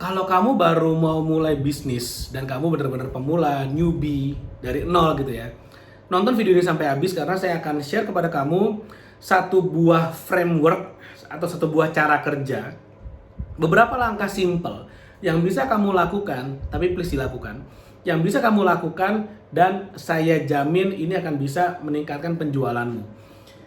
Kalau kamu baru mau mulai bisnis dan kamu benar-benar pemula, newbie dari nol gitu ya, nonton video ini sampai habis karena saya akan share kepada kamu satu buah framework atau satu buah cara kerja, beberapa langkah simple yang bisa kamu lakukan, tapi please dilakukan, yang bisa kamu lakukan dan saya jamin ini akan bisa meningkatkan penjualanmu.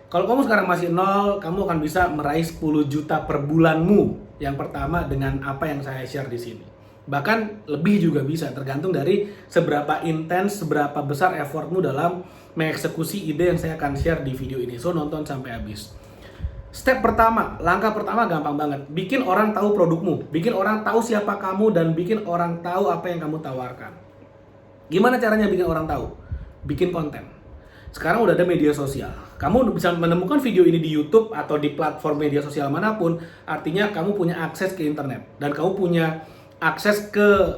Kalau kamu sekarang masih nol, kamu akan bisa meraih 10 juta per bulanmu. Yang pertama dengan apa yang saya share di sini. Bahkan lebih juga bisa, tergantung dari seberapa intens, seberapa besar effortmu dalam mengeksekusi ide yang saya akan share di video ini. So, nonton sampai habis. Step pertama, langkah pertama gampang banget. Bikin orang tahu produkmu, bikin orang tahu siapa kamu, dan bikin orang tahu apa yang kamu tawarkan. Gimana caranya bikin orang tahu? Bikin konten. Sekarang udah ada media sosial. Kamu bisa menemukan video ini di YouTube atau di platform media sosial manapun. Artinya kamu punya akses ke internet. Dan kamu punya akses ke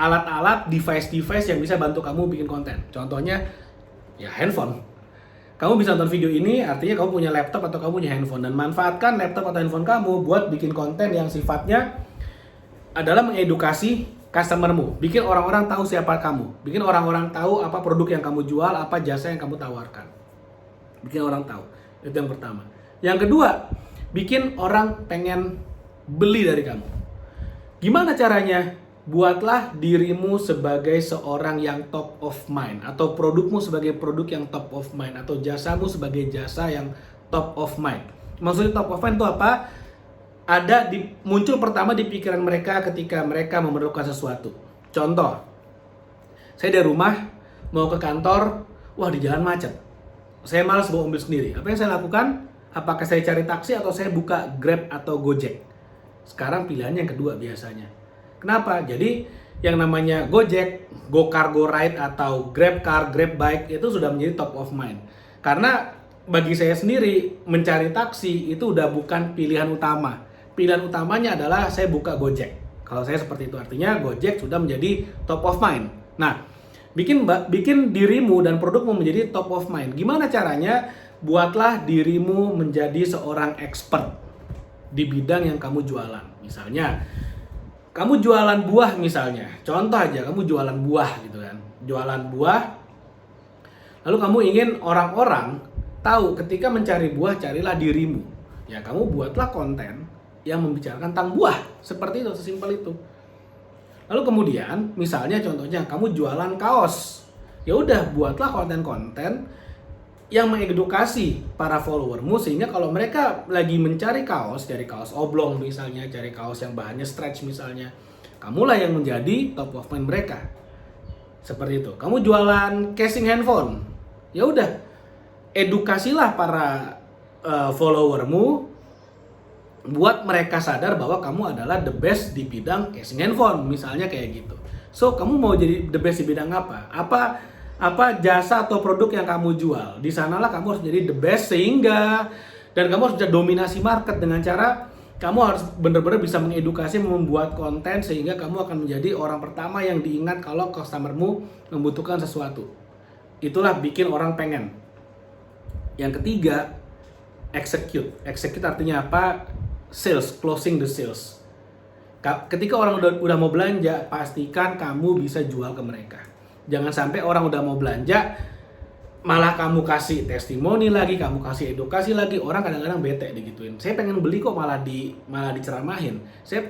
alat-alat, device-device yang bisa bantu kamu bikin konten. Contohnya, ya handphone. Kamu bisa nonton video ini, artinya kamu punya laptop atau kamu punya handphone. Dan manfaatkan laptop atau handphone kamu buat bikin konten yang sifatnya adalah mengedukasi customermu, bikin orang-orang tahu siapa kamu, bikin orang-orang tahu apa produk yang kamu jual, apa jasa yang kamu tawarkan, bikin orang tahu. Itu yang pertama. Yang kedua, bikin orang pengen beli dari kamu. Gimana caranya? Buatlah dirimu sebagai seorang yang top of mind, atau produkmu sebagai produk yang top of mind, atau jasamu sebagai jasa yang top of mind. Maksudnya top of mind itu apa? Muncul pertama di pikiran mereka ketika mereka memerlukan sesuatu. Contoh, saya dari rumah mau ke kantor, wah di jalan macet. Saya malas bawa mobil sendiri. Apa yang saya lakukan? Apakah saya cari taksi atau saya buka Grab atau Gojek? Sekarang pilihannya yang kedua biasanya. Kenapa? Jadi yang namanya Gojek, GoCar, GoRide atau GrabCar, GrabBike itu sudah menjadi top of mind. Karena bagi saya sendiri mencari taksi itu udah bukan pilihan utama. Pilihan utamanya adalah saya buka Gojek. Kalau saya seperti itu, artinya Gojek sudah menjadi top of mind. Nah, bikin dirimu dan produkmu menjadi top of mind. Gimana caranya? Buatlah dirimu menjadi seorang expert di bidang yang kamu jualan. Misalnya, kamu jualan buah misalnya. Contoh aja, kamu jualan buah gitu kan. Jualan buah, lalu kamu ingin orang-orang tahu ketika mencari buah, carilah dirimu. Ya, kamu buatlah konten yang membicarakan tentang buah, seperti itu, sesimpel itu. Lalu kemudian, misalnya contohnya kamu jualan kaos, ya udah buatlah konten-konten yang mengedukasi para followermu sehingga kalau mereka lagi mencari kaos, cari kaos oblong misalnya, cari kaos yang bahannya stretch misalnya, kamulah yang menjadi top of mind mereka. Seperti itu. Kamu jualan casing handphone, ya udah edukasilah para followermu buat mereka sadar bahwa kamu adalah the best di bidang casing handphone, misalnya kayak gitu. So, kamu mau jadi the best di bidang apa? Apa jasa atau produk yang kamu jual? Di sanalah kamu harus jadi the best sehingga, dan kamu harus bisa dominasi market dengan cara kamu harus benar-benar bisa mengedukasi, membuat konten sehingga kamu akan menjadi orang pertama yang diingat kalau customermu membutuhkan sesuatu. Itulah bikin orang pengen. Yang ketiga, execute. Execute artinya apa? Sales, closing the sales. Ketika orang udah mau belanja, pastikan kamu bisa jual ke mereka. Jangan sampai orang udah mau belanja, malah kamu kasih testimoni lagi, kamu kasih edukasi lagi. Orang kadang-kadang bete digituin. Saya pengen beli kok malah diceramahin.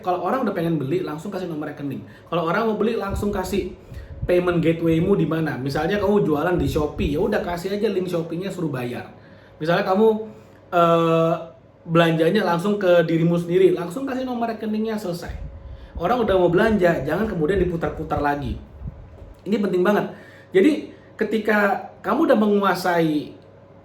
Kalau orang udah pengen beli, langsung kasih nomor rekening. Kalau orang mau beli, langsung kasih payment gateway-mu di mana. Misalnya kamu jualan di Shopee, ya udah kasih aja link Shopee-nya, suruh bayar. Misalnya kamu belanjanya langsung ke dirimu sendiri, langsung kasih nomor rekeningnya, selesai. Orang udah mau belanja, jangan kemudian diputar-putar lagi. Ini penting banget. Jadi ketika kamu udah menguasai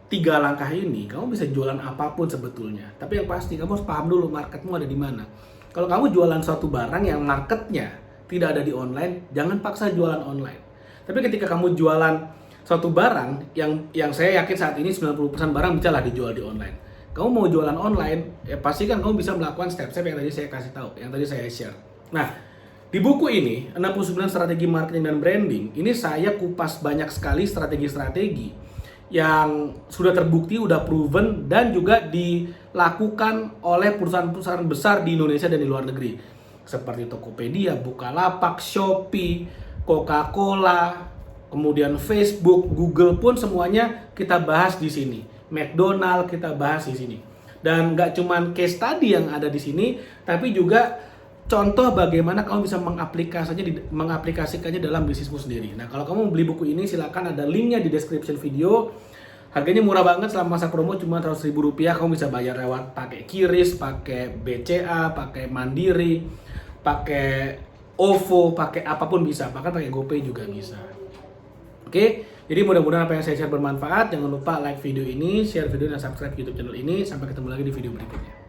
3 langkah ini, kamu bisa jualan apapun sebetulnya. Tapi yang pasti kamu harus paham dulu marketmu ada di mana. Kalau kamu jualan suatu barang yang marketnya tidak ada di online, jangan paksa jualan online. Tapi ketika kamu jualan suatu barang yang saya yakin saat ini 90% barang bisa lah dijual di online. Kamu mau jualan online, ya pastikan kamu bisa melakukan step-step yang tadi saya kasih tahu, yang tadi saya share. Nah, di buku ini, 69 strategi marketing dan branding, ini saya kupas banyak sekali strategi-strategi yang sudah terbukti, udah proven, dan juga dilakukan oleh perusahaan-perusahaan besar di Indonesia dan di luar negeri. seperti Tokopedia, Bukalapak, Shopee, Coca-Cola, kemudian Facebook, Google pun semuanya kita bahas di sini. McDonald kita bahas di sini. Dan nggak cuman case study yang ada di sini, tapi juga contoh bagaimana kamu bisa mengaplikasikannya dalam bisnismu sendiri. Nah, kalau kamu beli buku ini silakan ada linknya di description video. Harganya murah banget, selama masa promo cuma Rp100.000. Kamu bisa bayar lewat pakai QRIS, pakai BCA, pakai Mandiri, pakai OVO, pakai apapun bisa, bahkan pakai GoPay juga bisa. Oke, jadi mudah-mudahan apa yang saya share bermanfaat. Jangan lupa like video ini, share video dan subscribe YouTube channel ini. Sampai ketemu lagi di video berikutnya.